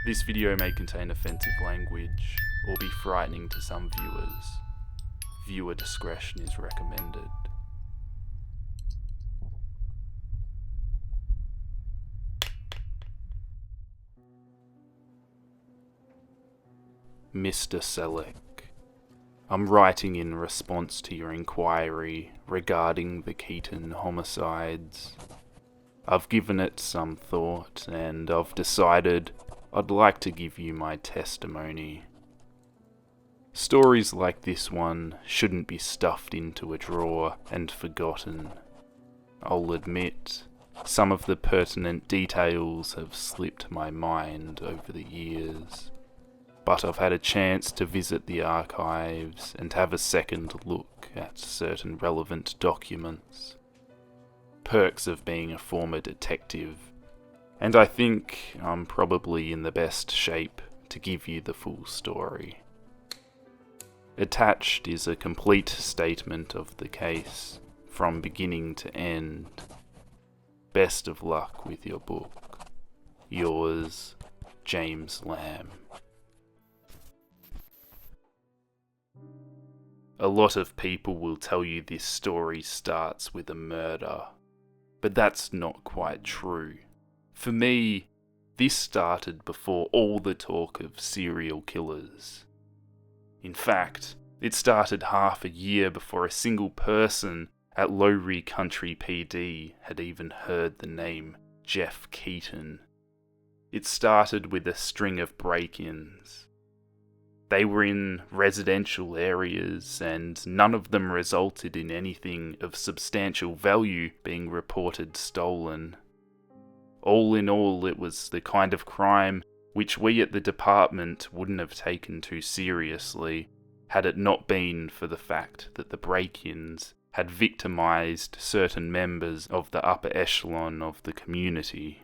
This video may contain offensive language or be frightening to some viewers. Viewer discretion is recommended. Mr. Selleck, I'm writing in response to your inquiry regarding the Keaton homicides. I've given it some thought and I've decided I'd like to give you my testimony. Stories like this one shouldn't be stuffed into a drawer and forgotten. I'll admit, some of the pertinent details have slipped my mind over the years, but I've had a chance to visit the archives and have a second look at certain relevant documents. Perks of being a former detective, and I think I'm probably in the best shape to give you the full story. Attached is a complete statement of the case, from beginning to end. Best of luck with your book. Yours, James Lamb. A lot of people will tell you this story starts with a murder, but that's not quite true. For me, this started before all the talk of serial killers. In fact, it started half a year before a single person at Lowry Country PD had even heard the name Jeff Keaton. It started with a string of break-ins. They were in residential areas, and none of them resulted in anything of substantial value being reported stolen. All in all, it was the kind of crime which we at the department wouldn't have taken too seriously had it not been for the fact that the break-ins had victimised certain members of the upper echelon of the community.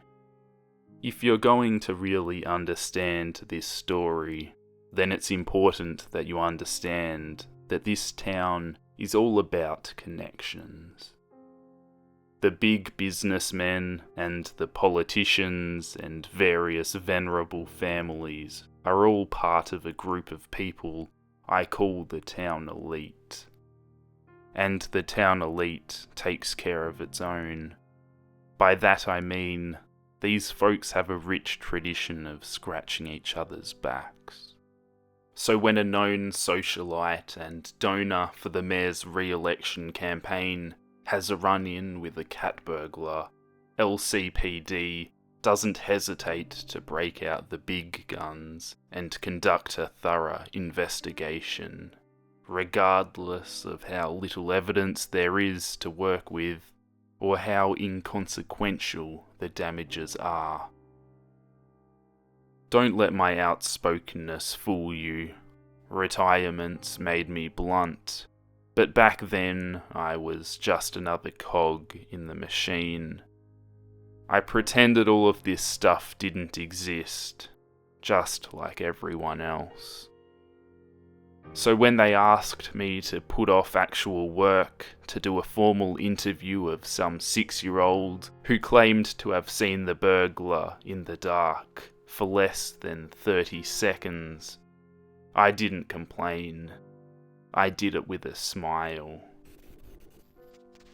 If you're going to really understand this story, then it's important that you understand that this town is all about connections. The big businessmen and the politicians and various venerable families are all part of a group of people I call the town elite. And the town elite takes care of its own. By that I mean, these folks have a rich tradition of scratching each other's backs. So when a known socialite and donor for the mayor's re-election campaign has a run-in with a cat-burglar, LCPD doesn't hesitate to break out the big guns and conduct a thorough investigation, regardless of how little evidence there is to work with or how inconsequential the damages are. Don't let my outspokenness fool you. Retirement's made me blunt, but back then I was just another cog in the machine. I pretended all of this stuff didn't exist, just like everyone else. So when they asked me to put off actual work to do a formal interview of some 6-year-old who claimed to have seen the burglar in the dark for less than 30 seconds, I didn't complain. I did it with a smile.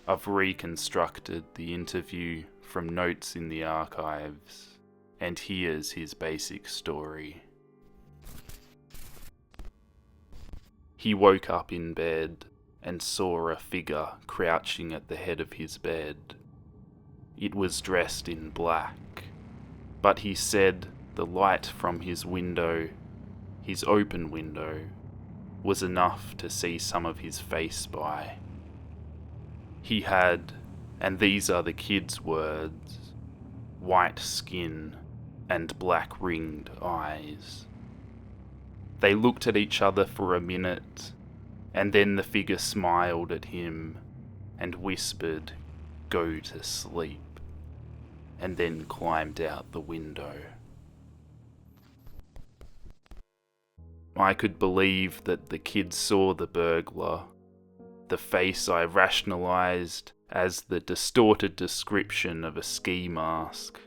I've reconstructed the interview from notes in the archives, and here's his basic story. He woke up in bed and saw a figure crouching at the head of his bed. It was dressed in black, but he said the light from his window, his open window, was enough to see some of his face by. He had, and these are the kid's words, white skin and black ringed eyes. They looked at each other for a minute, and then the figure smiled at him and whispered, "Go to sleep," and then climbed out the window. I could believe that the kid saw the burglar. The face I rationalised as the distorted description of a ski mask.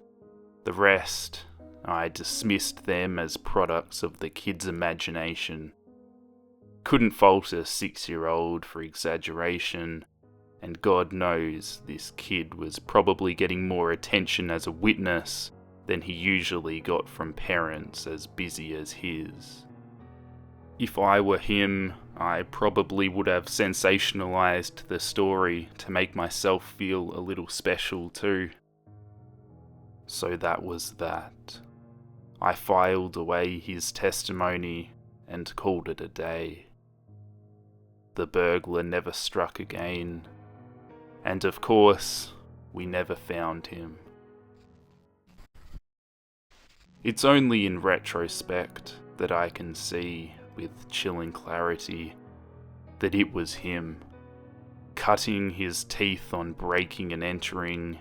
The rest, I dismissed them as products of the kid's imagination. Couldn't fault a 6-year-old for exaggeration, and God knows this kid was probably getting more attention as a witness than he usually got from parents as busy as his. If I were him, I probably would have sensationalized the story to make myself feel a little special too. So that was that. I filed away his testimony and called it a day. The burglar never struck again, and of course, we never found him. It's only in retrospect that I can see with chilling clarity that it was him, cutting his teeth on breaking and entering,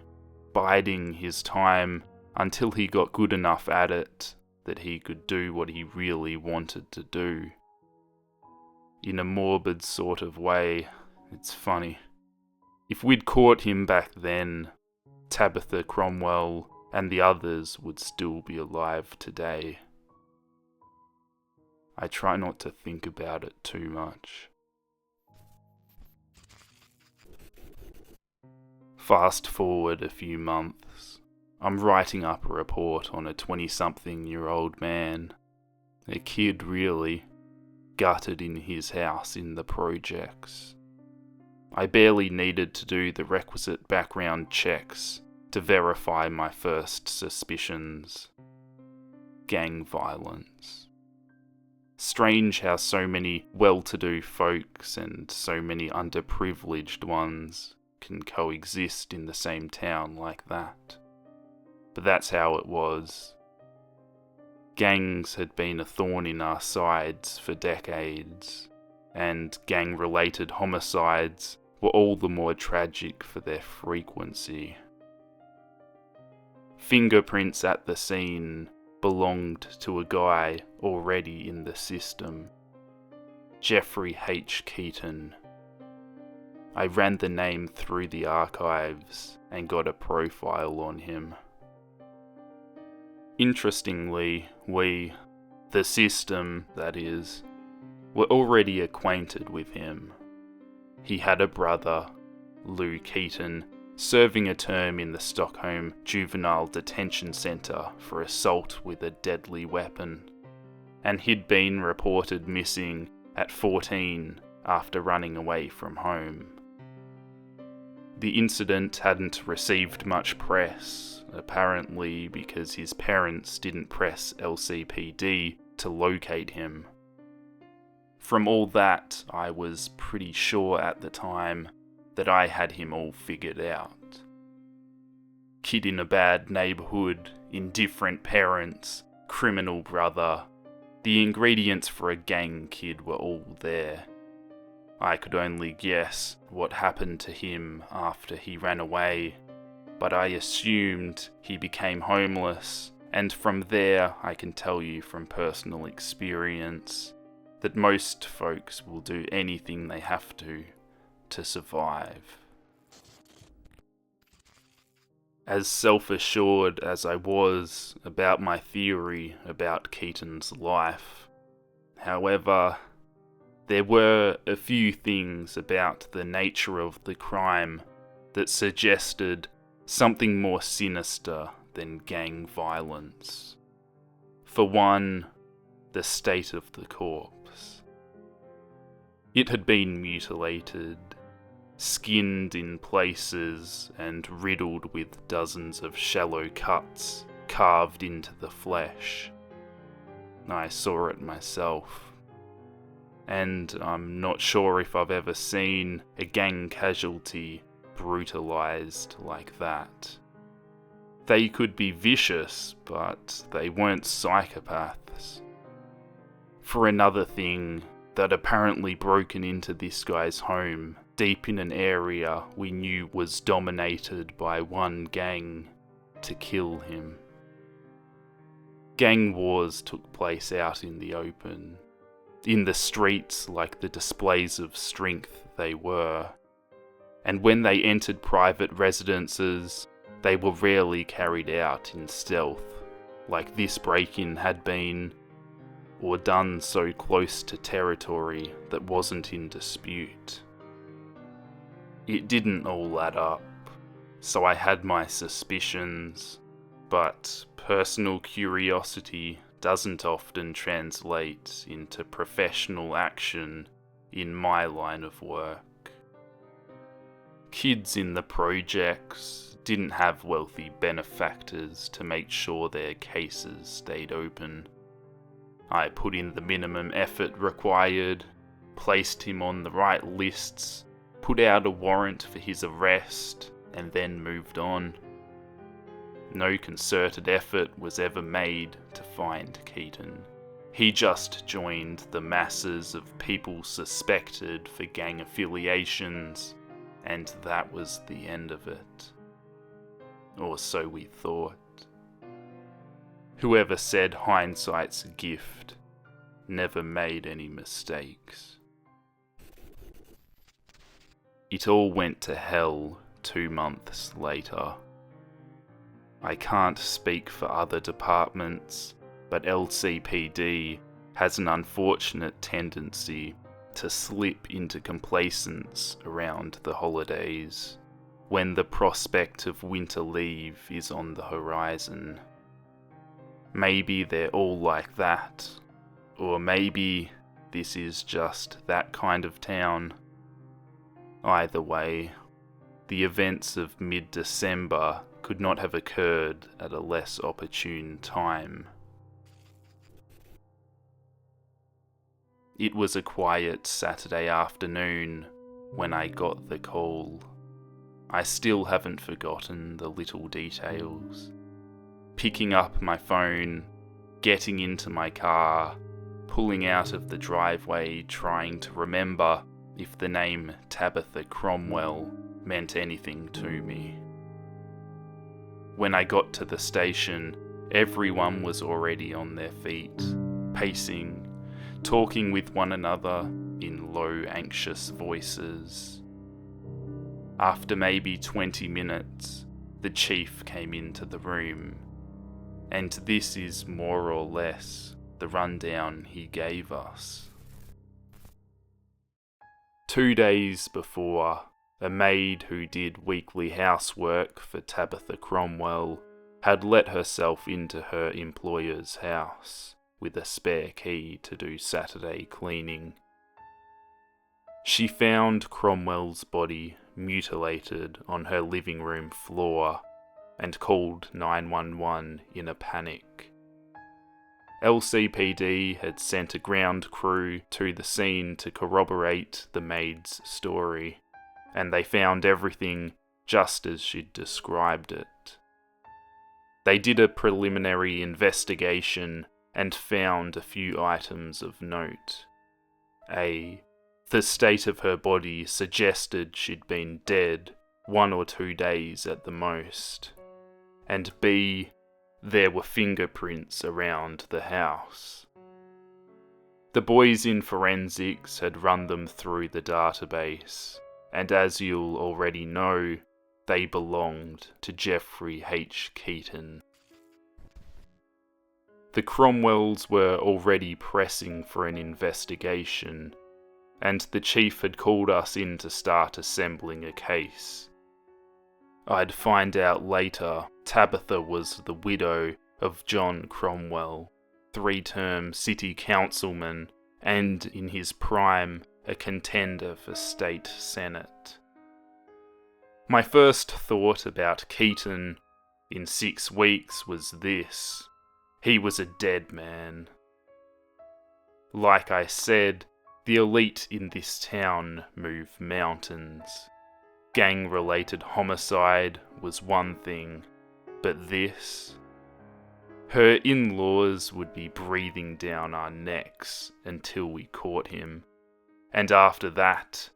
biding his time until he got good enough at it that he could do what he really wanted to do. In a morbid sort of way, it's funny. If we'd caught him back then, Tabitha Cromwell and the others would still be alive today. I try not to think about it too much. Fast forward a few months. I'm writing up a report on a 20-something-year-old man. A kid, really, gutted in his house in the projects. I barely needed to do the requisite background checks to verify my first suspicions. Gang violence. Strange how so many well-to-do folks and so many underprivileged ones can coexist in the same town like that. But that's how it was. Gangs had been a thorn in our sides for decades, and gang-related homicides were all the more tragic for their frequency. Fingerprints at the scene belonged to a guy already in the system. Jeffrey H. Keaton. I ran the name through the archives and got a profile on him. Interestingly, we, the system that is, were already acquainted with him. He had a brother, Lou Keaton, serving a term in the Stockholm Juvenile Detention Centre for assault with a deadly weapon, and he'd been reported missing at 14 after running away from home. The incident hadn't received much press, apparently because his parents didn't press LCPD to locate him. From all that, I was pretty sure at the time that I had him all figured out. Kid in a bad neighbourhood, indifferent parents, criminal brother. The ingredients for a gang kid were all there. I could only guess what happened to him after he ran away, but I assumed he became homeless, and from there I can tell you from personal experience that most folks will do anything they have to survive. As self-assured as I was about my theory about Keaton's life, however, there were a few things about the nature of the crime that suggested something more sinister than gang violence. For one, the state of the corpse. It had been mutilated, skinned in places and riddled with dozens of shallow cuts carved into the flesh. I saw it myself, and I'm not sure if I've ever seen a gang casualty brutalized like that. They could be vicious, but they weren't psychopaths. For another thing, they'd apparently broken into this guy's home deep in an area we knew was dominated by one gang to kill him. Gang wars took place out in the open, in the streets like the displays of strength they were, and when they entered private residences, they were rarely carried out in stealth. like this break-in had been, or done so close to territory that wasn't in dispute. It didn't all add up, so I had my suspicions, but personal curiosity doesn't often translate into professional action in my line of work. Kids in the projects didn't have wealthy benefactors to make sure their cases stayed open. I put in the minimum effort required, placed him on the right lists, put out a warrant for his arrest, and then moved on. No concerted effort was ever made to find Keaton. He just joined the masses of people suspected for gang affiliations, and that was the end of it. Or so we thought. Whoever said hindsight's a gift never made any mistakes. It all went to hell 2 months later. I can't speak for other departments, but LCPD has an unfortunate tendency to slip into complacence around the holidays, when the prospect of winter leave is on the horizon. Maybe they're all like that, or maybe this is just that kind of town. Either way, the events of mid-December could not have occurred at a less opportune time. It was a quiet Saturday afternoon when I got the call. I still haven't forgotten the little details. Picking up my phone, getting into my car, pulling out of the driveway trying to remember if the name Tabitha Cromwell meant anything to me. When I got to the station, everyone was already on their feet, pacing, talking with one another in low, anxious voices. After maybe 20 minutes, the chief came into the room, and this is more or less the rundown he gave us. 2 days before, a maid who did weekly housework for Tabitha Cromwell had let herself into her employer's house with a spare key to do Saturday cleaning. She found Cromwell's body mutilated on her living room floor and called 911 in a panic. LCPD had sent a ground crew to the scene to corroborate the maid's story, and they found everything just as she'd described it. They did a preliminary investigation and found a few items of note. A. The state of her body suggested she'd been dead 1 or 2 days at the most. And B. There were fingerprints around the house. The boys in forensics had run them through the database, and as you'll already know, they belonged to Jeffrey H. Keaton. The Cromwells were already pressing for an investigation, and the chief had called us in to start assembling a case. I'd find out later Tabitha was the widow of John Cromwell, 3-term city councilman, and in his prime, a contender for state senate. My first thought about Keaton in 6 weeks was this: he was a dead man. Like I said, the elite in this town move mountains. Gang-related homicide was one thing, but this? Her in-laws would be breathing down our necks until we caught him. And after that,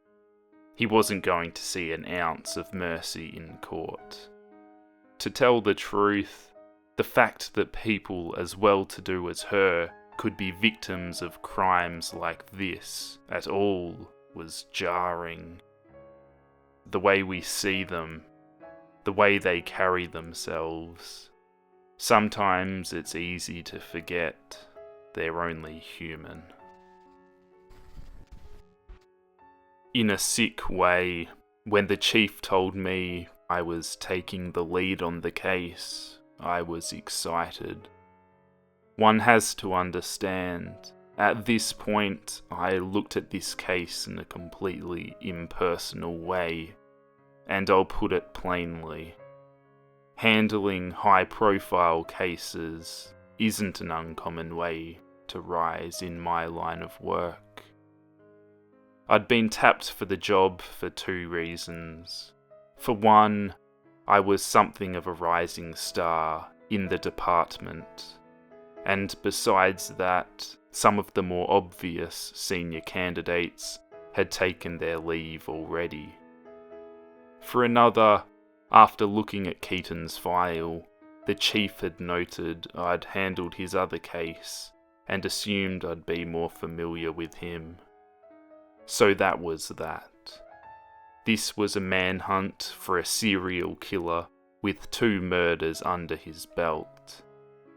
he wasn't going to see an ounce of mercy in court. To tell the truth, the fact that people as well-to-do as her could be victims of crimes like this at all was jarring. The way we see them, the way they carry themselves, Sometimes it's easy to forget they're only human. In a sick way, when the chief told me I was taking the lead on the case, I was excited. One has to understand, at this point, I looked at this case in a completely impersonal way, and I'll put it plainly. Handling high-profile cases isn't an uncommon way to rise in my line of work. I'd been tapped for the job for 2 reasons. For one, I was something of a rising star in the department, and besides that, some of the more obvious senior candidates had taken their leave already. For another, after looking at Keaton's file, the chief had noted I'd handled his other case and assumed I'd be more familiar with him. So that was that. This was a manhunt for a serial killer with 2 murders under his belt,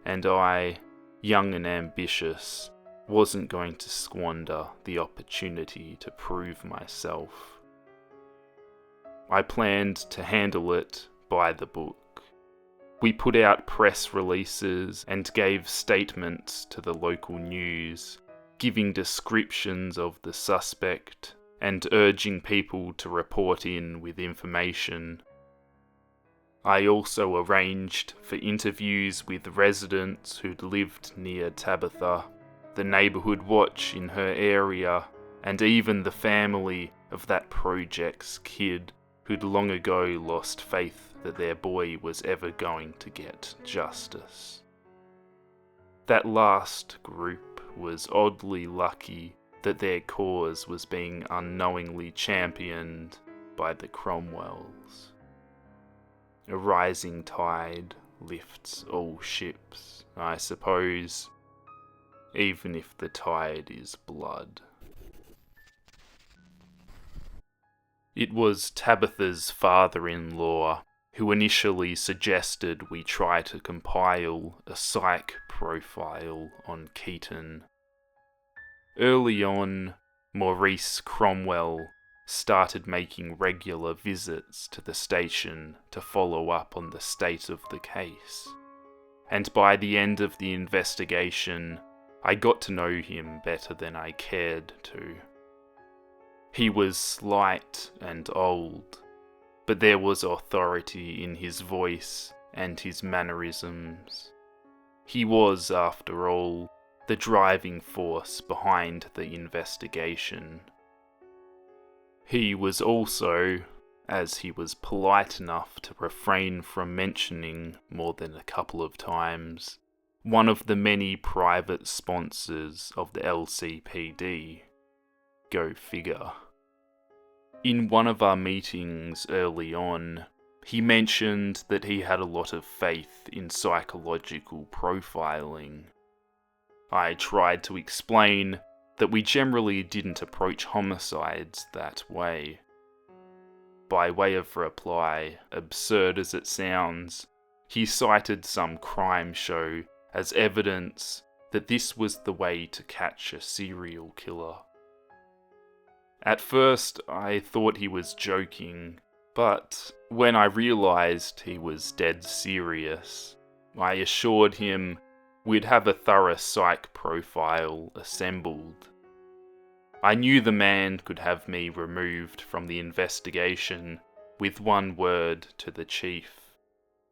and I, young and ambitious, wasn't going to squander the opportunity to prove myself. I planned to handle it by the book. We put out press releases and gave statements to the local news, giving descriptions of the suspect and urging people to report in with information. I also arranged for interviews with residents who'd lived near Tabitha, the neighbourhood watch in her area, and even the family of that project's kid who'd long ago lost faith that their boy was ever going to get justice. That last group was oddly lucky that their cause was being unknowingly championed by the Cromwells. A rising tide lifts all ships, I suppose, even if the tide is blood. It was Tabitha's father-in-law who initially suggested we try to compile a psych profile on Keaton. Early on, Maurice Cromwell started making regular visits to the station to follow up on the state of the case, and by the end of the investigation, I got to know him better than I cared to. He was slight and old, but there was authority in his voice and his mannerisms. He was, after all, the driving force behind the investigation. He was also, as he was polite enough to refrain from mentioning more than a couple of times, one of the many private sponsors of the LCPD. Go figure. In one of our meetings early on, he mentioned that he had a lot of faith in psychological profiling. I tried to explain that we generally didn't approach homicides that way. By way of reply, absurd as it sounds, he cited some crime show as evidence that this was the way to catch a serial killer. At first, I thought he was joking, but when I realised he was dead serious, I assured him we'd have a thorough psych profile assembled. I knew the man could have me removed from the investigation with one word to the chief,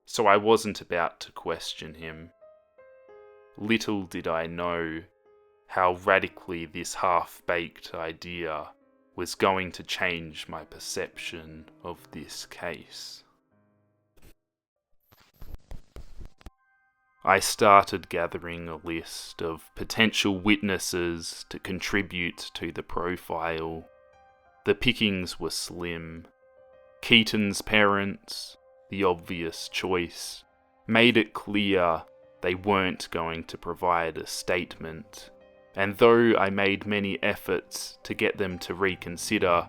so I wasn't about to question him. Little did I know how radically this half-baked idea was going to change my perception of this case. I started gathering a list of potential witnesses to contribute to the profile. The pickings were slim. Keaton's parents, the obvious choice, made it clear they weren't going to provide a statement, and though I made many efforts to get them to reconsider,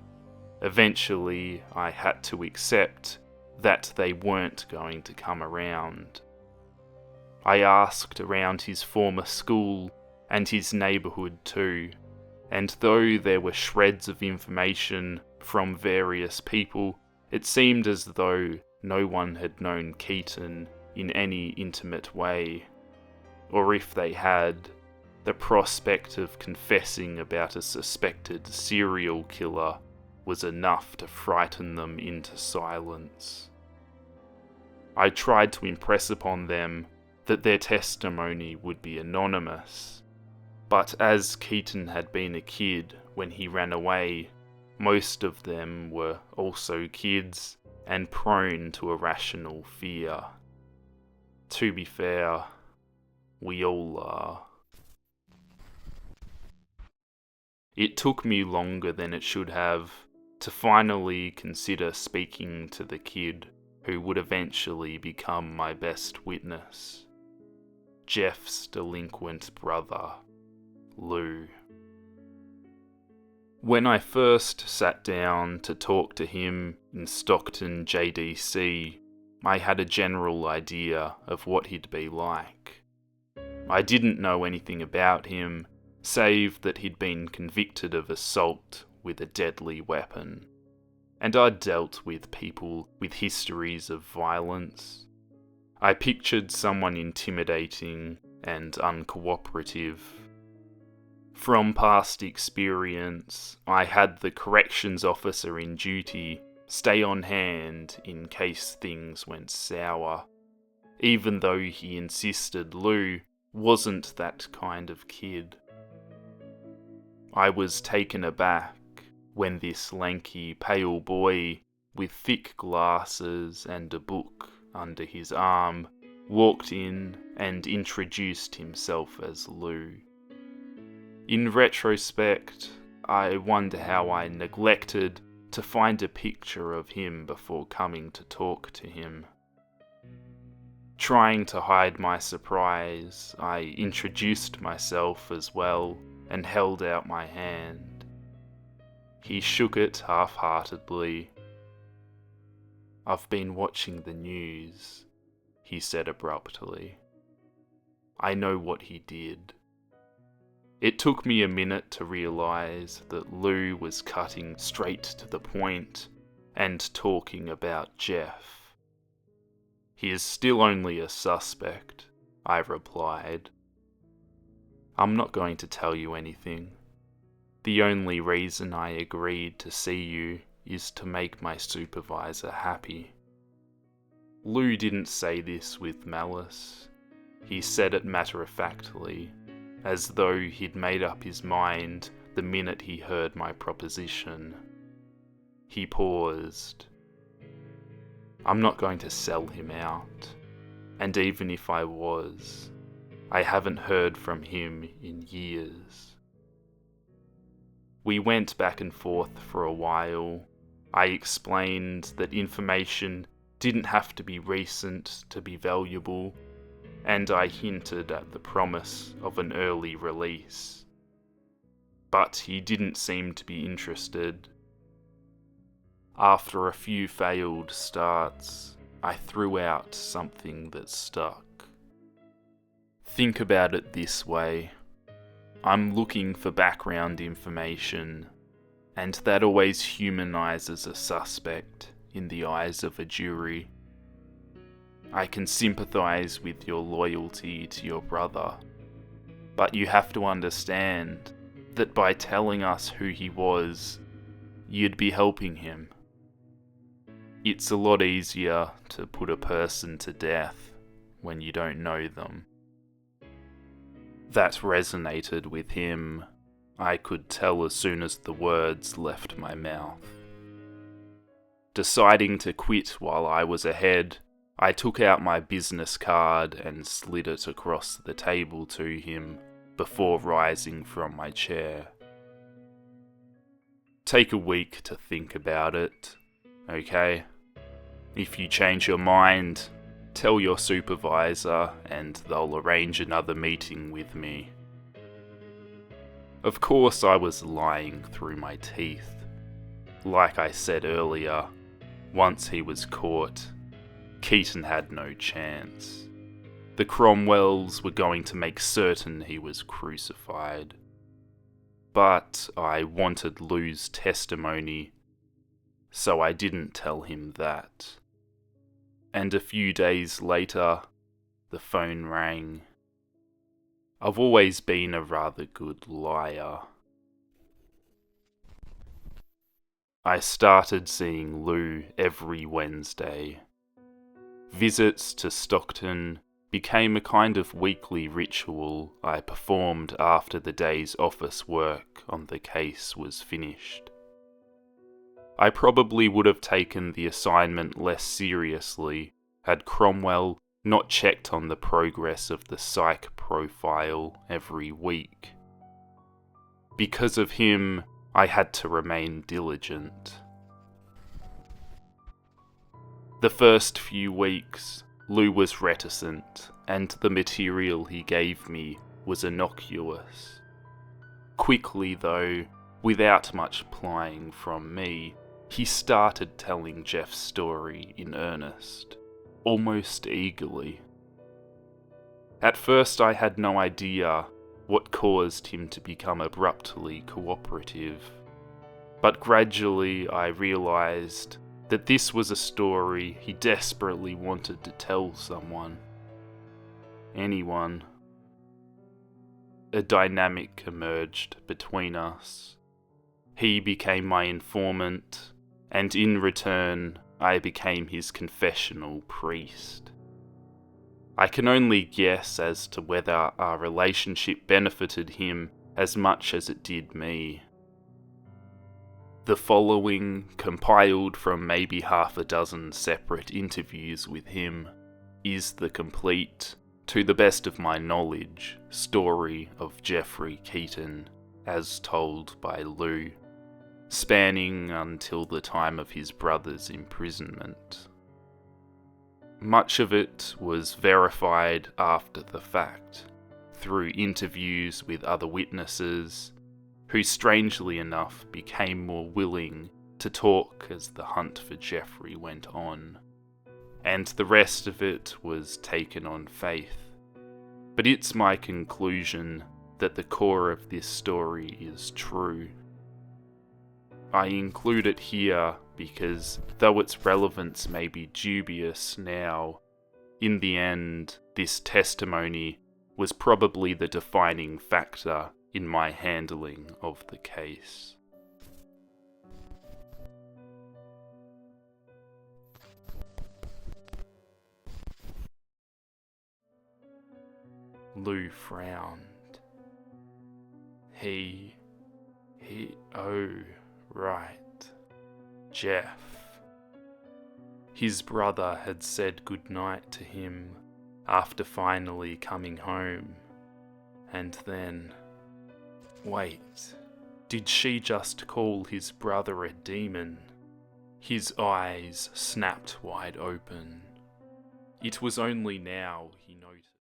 eventually I had to accept that they weren't going to come around. I asked around his former school and his neighbourhood too, and though there were shreds of information from various people, it seemed as though no one had known Keaton in any intimate way, or if they had, the prospect of confessing about a suspected serial killer was enough to frighten them into silence. I tried to impress upon them that their testimony would be anonymous, but as Keaton had been a kid when he ran away, most of them were also kids and prone to irrational fear. To be fair, we all are. It took me longer than it should have to finally consider speaking to the kid who would eventually become my best witness. Jeff's delinquent brother, Lou. When I first sat down to talk to him in Stockton JDC, I had a general idea of what he'd be like. I didn't know anything about him, save that he'd been convicted of assault with a deadly weapon, and I'd dealt with people with histories of violence. I pictured someone intimidating and uncooperative. From past experience, I had the corrections officer in duty stay on hand in case things went sour, even though he insisted Lou wasn't that kind of kid. I was taken aback when this lanky, pale boy with thick glasses and a book under his arm walked in and introduced himself as Lou. In retrospect, I wonder how I neglected to find a picture of him before coming to talk to him. Trying to hide my surprise, I introduced myself as well and held out my hand. He shook it half-heartedly. "I've been watching the news," he said abruptly. "I know what he did." It took me a minute to realise that Lou was cutting straight to the point and talking about Jeff. "He is still only a suspect," I replied. "I'm not going to tell you anything. The only reason I agreed to see you is to make my supervisor happy." Lou didn't say this with malice. He said it matter-of-factly, as though he'd made up his mind the minute he heard my proposition. He paused. "I'm not going to sell him out, and even if I was, I haven't heard from him in years." We went back and forth for a while. I explained that information didn't have to be recent to be valuable, and I hinted at the promise of an early release. But he didn't seem to be interested. After a few failed starts, I threw out something that stuck. "Think about it this way. I'm looking for background information, and that always humanises a suspect in the eyes of a jury. I can sympathise with your loyalty to your brother, but you have to understand that by telling us who he was, you'd be helping him. It's a lot easier to put a person to death when you don't know them." That resonated with him. I could tell as soon as the words left my mouth. Deciding to quit while I was ahead, I took out my business card and slid it across the table to him before rising from my chair. "Take a week to think about it, okay? If you change your mind, tell your supervisor and they'll arrange another meeting with me." Of course I was lying through my teeth. Like I said earlier, once he was caught, Keaton had no chance. The Cromwells were going to make certain he was crucified. But I wanted Lou's testimony, so I didn't tell him that. And a few days later, the phone rang. I've always been a rather good liar. I started seeing Lou every Wednesday. Visits to Stockton became a kind of weekly ritual I performed after the day's office work on the case was finished. I probably would have taken the assignment less seriously had Cromwell not checked on the progress of the psych profile every week. Because of him, I had to remain diligent. The first few weeks, Lou was reticent, and the material he gave me was innocuous. Quickly though, without much plying from me, he started telling Jeff's story in earnest, almost eagerly. At first I had no idea what caused him to become abruptly cooperative, but gradually I realised that this was a story he desperately wanted to tell someone. Anyone. A dynamic emerged between us. He became my informant, and in return, I became his confessional priest. I can only guess as to whether our relationship benefited him as much as it did me. The following, compiled from maybe half a dozen separate interviews with him, is the complete, to the best of my knowledge, story of Geoffrey Keaton, as told by Lou, spanning until the time of his brother's imprisonment. Much of it was verified after the fact, through interviews with other witnesses, who strangely enough became more willing to talk as the hunt for Geoffrey went on, and the rest of it was taken on faith. But it's my conclusion that the core of this story is true. I include it here because, though its relevance may be dubious now, in the end, this testimony was probably the defining factor in my handling of the case. Lou frowned. Oh, right. Jeff. His brother had said goodnight to him after finally coming home. And then... Wait, did she just call his brother a demon? His eyes snapped wide open. It was only now he noticed.